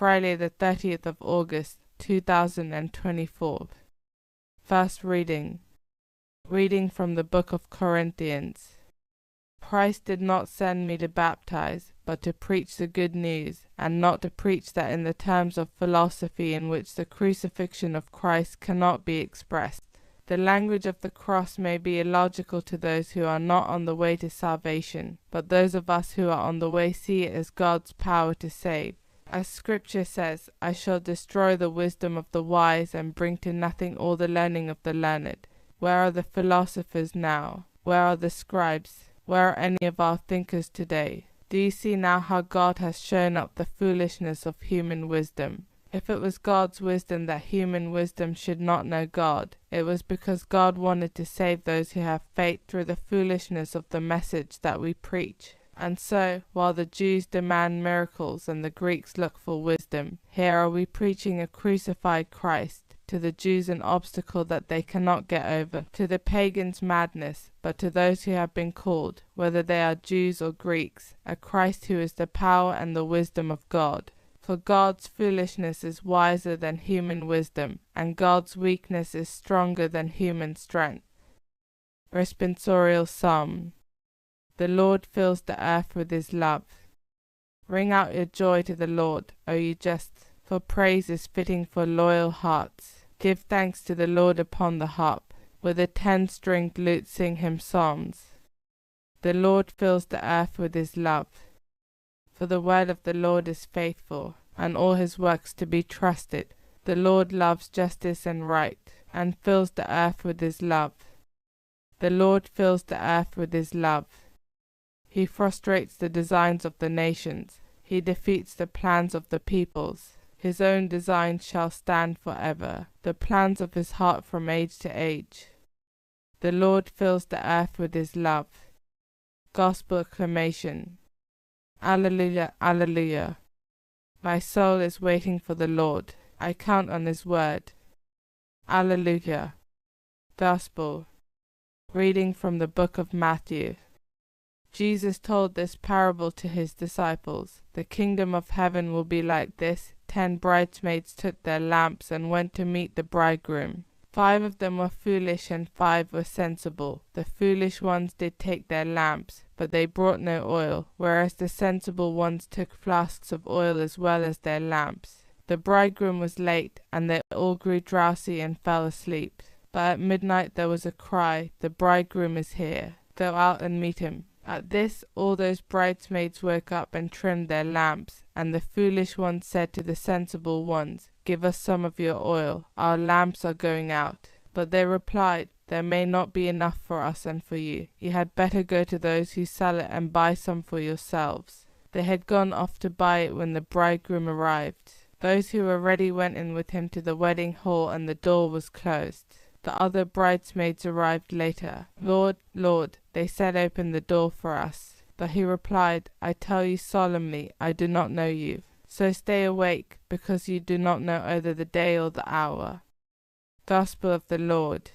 Friday the 30th of August, 2024. First reading. Reading from the book of Corinthians. Christ did not send me to baptize, but to preach the good news, and not to preach that in the terms of philosophy in which the crucifixion of Christ cannot be expressed. The language of the cross may be illogical to those who are not on the way to salvation, but those of us who are on the way see it as God's power to save. As Scripture says, I shall destroy the wisdom of the wise and bring to nothing all the learning of the learned. Where are the philosophers now? Where are the scribes? Where are any of our thinkers today? Do you see now how God has shown up the foolishness of human wisdom? If it was God's wisdom that human wisdom should not know God, it was because God wanted to save those who have faith through the foolishness of the message that we preach. And so, while the Jews demand miracles and the Greeks look for wisdom, here are we preaching a crucified Christ, to the Jews an obstacle that they cannot get over, to the pagans madness, but to those who have been called, whether they are Jews or Greeks, a Christ who is the power and the wisdom of God. For God's foolishness is wiser than human wisdom, and God's weakness is stronger than human strength. Responsorial Psalm. The Lord fills the earth with his love. Ring out your joy to the Lord, O you just, for praise is fitting for loyal hearts. Give thanks to the Lord upon the harp. With a 10-stringed lute sing him psalms. The Lord fills the earth with his love. For the word of the Lord is faithful, and all his works to be trusted. The Lord loves justice and right, and fills the earth with his love. The Lord fills the earth with his love. He frustrates the designs of the nations. He defeats the plans of the peoples. His own designs shall stand forever, the plans of his heart from age to age. The Lord fills the earth with his love. Gospel acclamation. Alleluia, alleluia. My soul is waiting for the Lord. I count on his word. Alleluia. Gospel. Reading from the book of Matthew. Jesus told this parable to his disciples. The kingdom of heaven will be like this. 10 bridesmaids took their lamps and went to meet the bridegroom. 5 of them were foolish and 5 were sensible. The foolish ones did take their lamps, but they brought no oil, whereas the sensible ones took flasks of oil as well as their lamps. The bridegroom was late, and they all grew drowsy and fell asleep. But at midnight there was a cry, the bridegroom is here. Go out and meet him. At this all those bridesmaids woke up and trimmed their lamps, and the foolish ones said to the sensible ones, Give us some of your oil, our lamps are going out. But they replied, There may not be enough for us and for you. You had better go to those who sell it and buy some for yourselves. They had gone off to buy it when the bridegroom arrived. Those who were ready went in with him to the wedding hall, and the door was closed. The other bridesmaids arrived later. Lord, Lord, they said, open the door for us. But he replied, I tell you solemnly, I do not know you. So stay awake, because you do not know either the day or the hour. Gospel of the Lord.